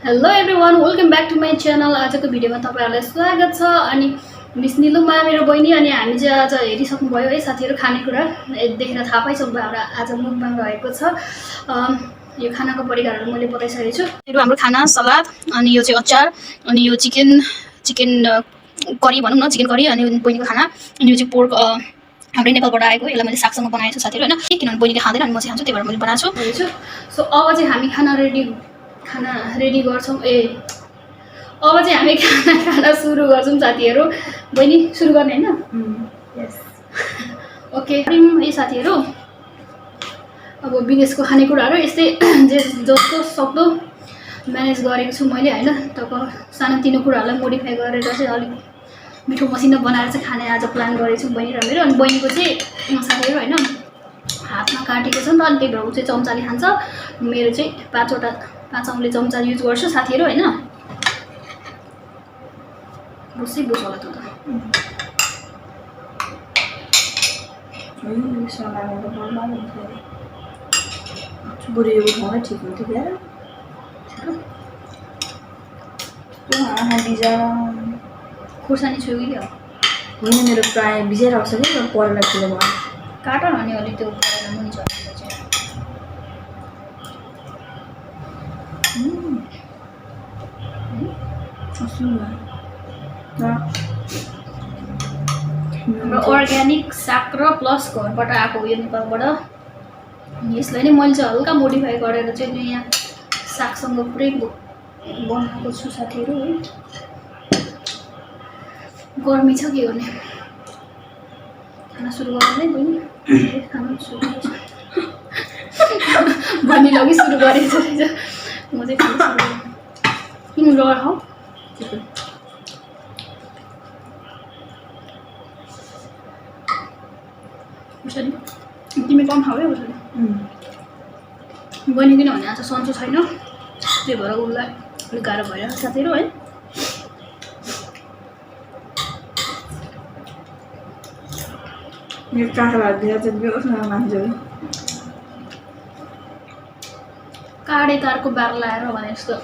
Hello everyone, welcome back to my channel. आजको भिडियोमा तपाईँहरूलाई स्वागत छ। अनि मिस निलुमा मेरो बहिनी अनि हामी चाहिँ आज हेरिसक्नुभयो है साथीहरू, खानेकुरा देखेर थाहा पाइसक्नुभयो हाम्रो आज मुखबाङ रहेको छ। यो खानाको परिकारहरू मैले बताइसकेको छु। यो हाम्रो खाना सलाद, अनि यो चाहिँ अचार, अनि यो चिकन करी भनौँ न, चिकन करी, अनि बहिनीको खाना, अनि यो चाहिँ पोर्क हाम्रै नेपालबाट आएको। यसलाई मैले सागसँग बनाएको छु साथीहरू होइन, किनभने बहिनीले खाँदैन अनि म चाहिँ खान्छु, त्यही भएर मैले बनाएको छु। सो अब चाहिँ हामी खाना रेडी गर्छौँ। अब चाहिँ हामी खाना सुरु गर्छौँ साथीहरू। बहिनी सुरु गर्ने होइन? यस ओके है साथीहरू। अब विदेशको खानेकुराहरू यस्तै जस्तो सक्दो म्यानेज गरेको छु मैले होइन। तपाईँ सानोतिनो कुराहरूलाई मोडिफाई गरेर चाहिँ अलिक मिठो मसिनो बनाएर चाहिँ खाने आज प्लान गरेको छु बहिनी र मेरो। अनि बहिनीको चाहिँ साथीहरू होइन हातमा काटेको छ नि त, अनि त्यही भएर ऊ चाहिँ चम्चाले खान्छ। मेरो चाहिँ 5 औँले चम्चा युज गर्छु साथीहरू होइन। बुझ्छ होला त खुर्सानी छु कि होइन, मेरो प्रायः भिजेर आउँछ कि परेर ठुलो भयो। काट न अनि अलिक त्यो परेर मुनि झरेको चाहिँ हाम्रो अर्ग्यानिक साग र प्लस घरबाट आएको यो नेपालबाट। यसलाई नै मैले चाहिँ हल्का मोडिफाई गरेर चाहिँ यहाँ सागसँग पुरै बनाएको छु साथीहरू है। गर्मी छ के गर्ने, खाना सुरु गर्नु नै बहिनी। खाना सुरु गर्छु बहिनीले अघि सुरु गरेको रहेछ, म चाहिँ खाना सुरु गर्छु। किन लड हौ खुर्सानी तिमी कम खाऊ है खुर्सानी। बहिनी किनभने आज सन्चो छैन, त्यही भएर उसलाई अलिक गाह्रो भइरहेको साथीहरू है। मेरो काकालाई दिएर चाहिँ बेहोसँग मान्छेहरू काडे तारको बार लाएर भने जस्तो।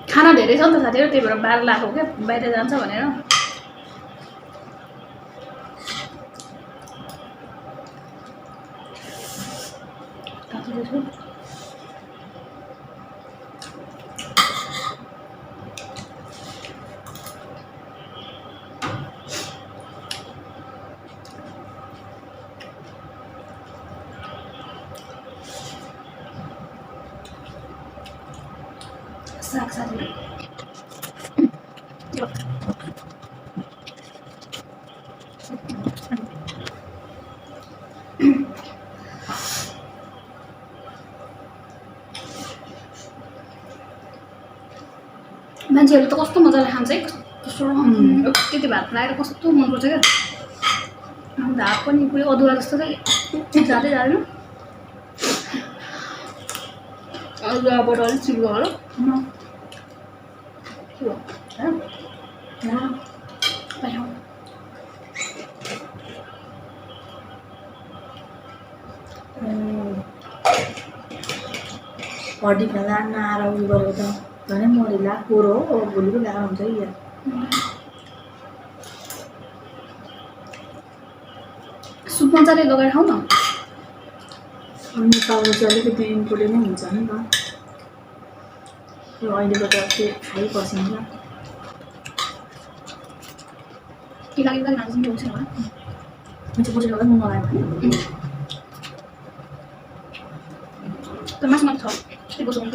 खाना धेरै छ नि त साथीहरू, त्यही भएर बार लगाएको क्या, बाहिर जान्छ भनेर। साग साथीहरू मान्छेहरूले त कस्तो मजाले खान्छ है, कस्तो त्यति भात लगाएर कस्तो मनपर्छ क्या। भात पनि कोही अदुवा जस्तो चाहिँ जाँदै जाँदैन, अदुवाबाट अलिक चिल्लो होला के हो हड्डी खाँदा नआएर उयो गरेको त झनै मरिला कोरो हो, भोलिको ल्याएर हुन्छ कि यहाँ। सुप मजाले लगाएर खाऊ न। नेपालमा चाहिँ अलिकति इम्पोर्टेन्ट नै हुन्छ नि त, यो अहिलेको त चाहिँ खाइपर्छ नि त। के लागि खान्छ नि हुन्छ होला मान्छे बसेर पनि नलायो भने त मासुमा छ त्यही बसाउनु त।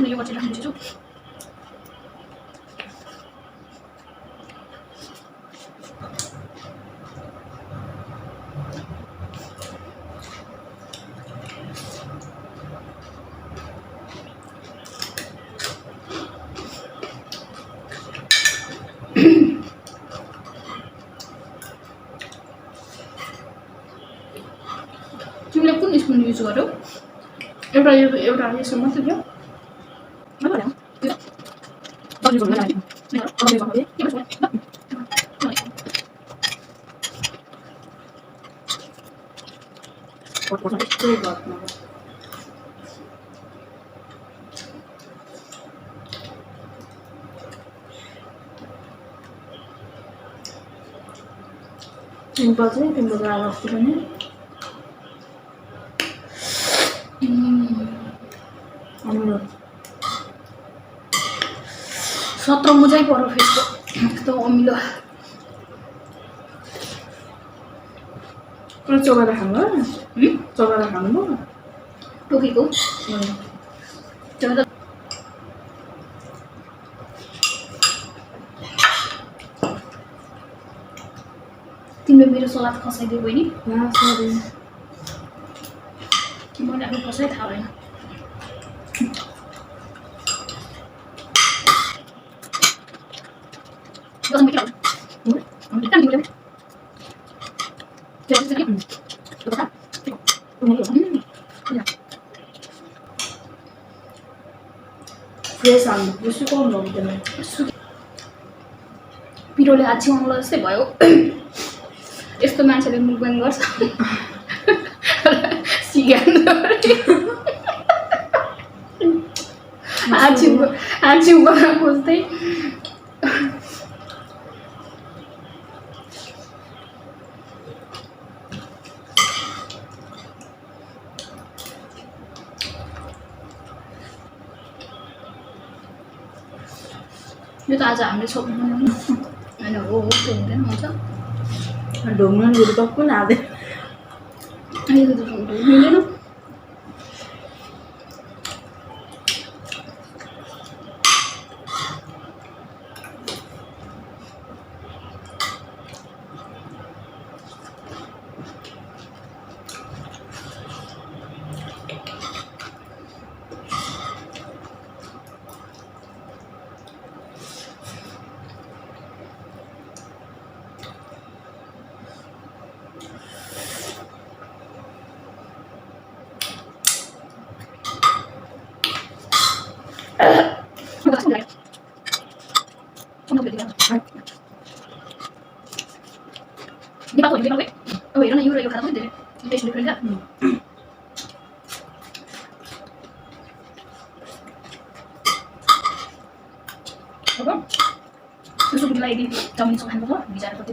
यो बसेर खान्छु। तिमीले कुन स्पुन युज गर्यौ एउटा यसो मात्रै थियो सिम्पल चाहिँ तिम्रो लागि अस्ति पनि अमिलो 17 मुजै पर्यो फेसको यस्तो अमिलो चोगाएर खानु चोगाएर खानु टोकेको तिमीले मेरो सलाद खसाइदियो बहिनी सरी मैले आफ्नो खसाइ थाहा भएन फ्रेस हाल्नु सुकाउनु हो त्यसलाई पिरोले आछ्याउनुलाई जस्तै भयो यस्तो मान्छेले मुखबाङ गर्छ आछ्यु गर्न खोज्दै यो त आज हामीले छोप्नु होइन हो त्यो हुँदैन हुन्छ ढुङ्गनहरू त कुन हाल्दै यो त मिलेन नेपालको नेपालकै अब हेर न यो र यो खाँदा पनि धेरै टेस्ट डिफ्रेन्ट क्या अब सुकुटीलाई यदि चाउमिनसँग खानुपर्छ भिजाएर कति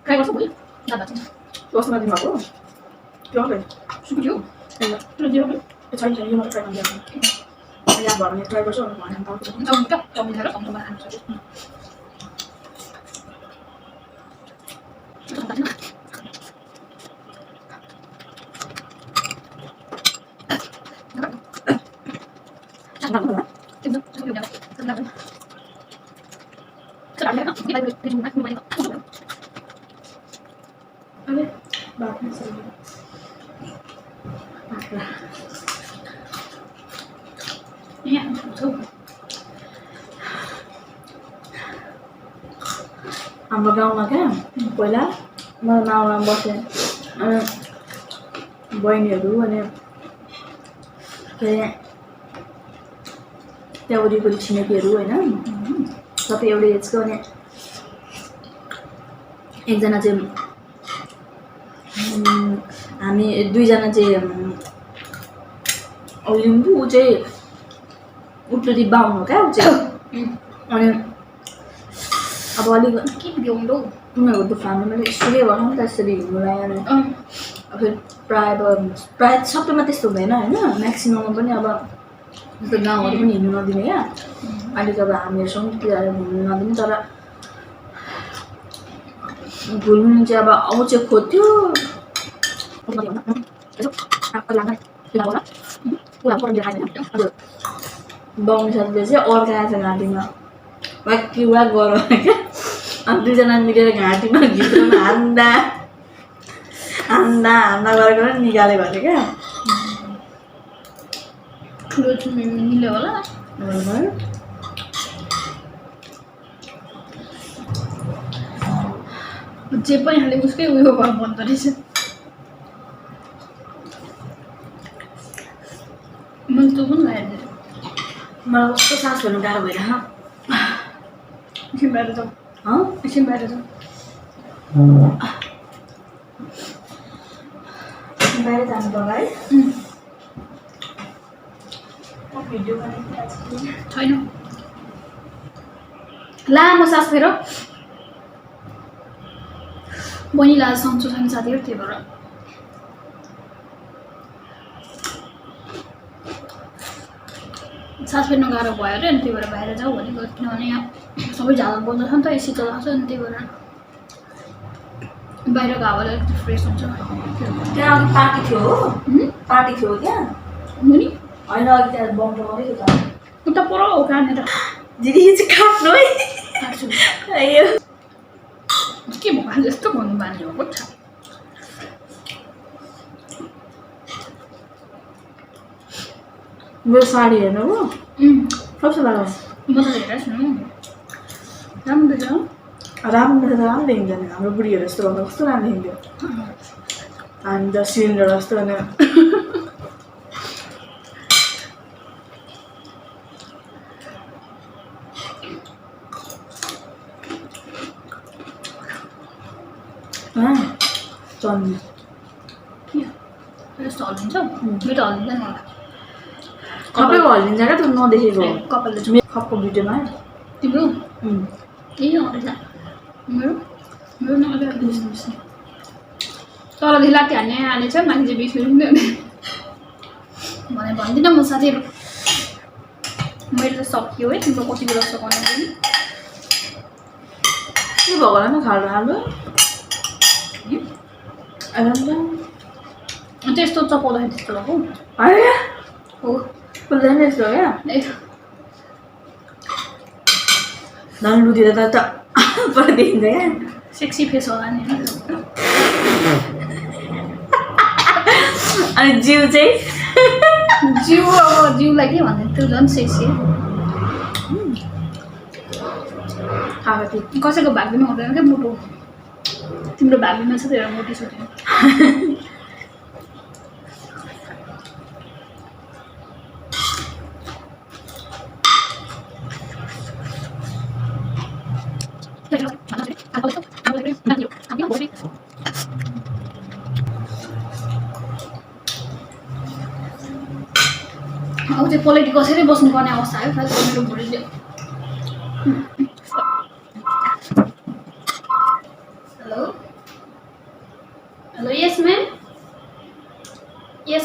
ट्राई गर्छ भोलि दादा चाहिँ दसमा दिनुभएको त्यो सुकुटी हो छैन छैन यो मात्रै ट्राई गरिदिएको याद भयो भने ट्राई गर्छु चाउमिन क्या चाउमिन खाएर चम्चमा खानु सक्छु हाम्रो गाउँमा क्या पहिला म नाउँमा बसेँ अनि बहिनीहरू अनि के अरे त्यहाँ वरिपरि छिमेकीहरू होइन सबै एउटै एजको अनि एकजना चाहिँ हामी दुईजना चाहिँ लिम्बू ऊ चाहिँ उप्लोदी बाहुन हो क्या ऊ चाहिँ अनि अब अलिक के भ्याउँदो उनीहरूको त फ्यामिलीले स्टुडियो भएन नि त यसरी हिँड्नुलाई अनि अब प्रायः सबैमा त्यस्तो हुँदैन होइन म्याक्सिमममा पनि अब जस्तो गाउँहरू पनि हिँड्नु नदिने क्या अहिले त अब हामीहरूसँग त्यति घुम्नु नदिने तर घुम्नु चाहिँ अब आउँछ खोज्थ्यो बाहुन साथीले चाहिँ अर्काएछ घाँटीमा किउडा गरौँ क्या अनि दुईजना मिलेर घाँटीमा घिच्रोमा हान्दा गरेको निकाल्यो भने क्या ठुलो मिल्यो होला जे पनि हाले उसकै उयो भयो भन्दो रहेछ तँ पनि लगाइदिएर मलाई कस्तो सास फेर्नु गाह्रो भइरहेको एकछिन बाहिर जाउँ एकछिन बाहिर जाउँ बाहिर जानु पर्ला है भिडियो छैन लामो सास फेर बहिनीलाई आज सन्चो छैन साथीहरू त्यही भएर सास फेर्न गाह्रो भयो अरे अनि त्यही भएर बाहिर जाऊ भनेको किनभने यहाँ सबै झाला बन्द छ नि त एसी चलाएको छ अनि त्यही भएर बाहिरको हावाले अलिकति फ्रेस हुन्छ त्यहाँ अघि पार्टी थियो हो पार्टी थियो त्यहाँ मुनि होइन अघि त्यहाँ बम बगाउँदै थियो त उता पर हो कहाँनिर दिदी चाहिँ काट्नु है काट्छु अयो के भयो जस्तो भन्नु बानी हो छ मेरो साडी हेर्नु हो कस्तो लाग्यो म त हेरेको छु राम्रो छ राम्रो राम्रो देखिँदैन हाम्रो बुढीहरू जस्तो भन्दा कस्तो राम्रो देखिन्थ्यो हामी त सिलिन्डर जस्तो भने चल्नु के यस्तो हल्लिन्छ मेरो त हल्लिँदैन होला सबैको हल्लिन्छ क्या त्यो नदेखेको कपालले छ खपको भिडियोमा तिम्रो यही हल्लिन्छ मेरो मेरो न अलिक तलदेखि लात्ती हाल्ने छ माथि चाहिँ बिच पनि भने भन्दिनँ म साथीहरू मेरो त सकियो है तिम्रो कति बेला सघाउनु पनि के भएको होला नि खाल्डो खाल्डो त्यस्तो चपाउँदाखेरि त्यस्तो भएको हो पुल्दैन यस्तो क्या ए झन् लुदिएर त पर देखिन्छ क्या सेक्सी फेस होला नि अनि जिउ चाहिँ जिउ अब जिउलाई के भन्ने त्यो झन् सेक्सी कसैको भाग्यमा हुँदैन क्या मोटो तिम्रो भाग्यमा छ त्यो मोटी छ त्यो अब त्यो पोलिटी कसरी बस्नुपर्ने अवस्था आयो खास मेरो बुढीले hello hello yes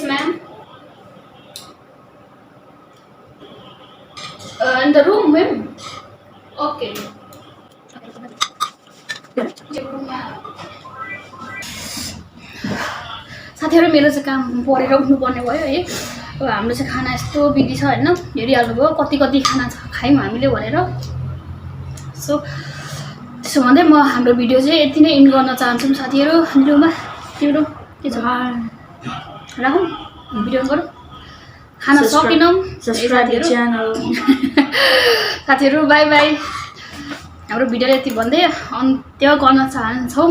ma'am in the room ma'am okay साथीहरू मेरो चाहिँ काम परेर उठ्नुपर्ने भयो है अब हाम्रो चाहिँ खाना यस्तो विधि छ होइन हेरिहाल्नु भयो कति कति खाना खायौँ हामीले भनेर सो त्यसो भन्दै म हाम्रो भिडियो चाहिँ यति नै इन्ड गर्न चाहन्छु साथीहरू तिम्रो के छ राखौँ भिडियो गरौँ खाना सकेनौँ साथीहरू बाई बाई हाम्रो भिडियोले यति भन्दै अन्त्य गर्न चाहन्छौँ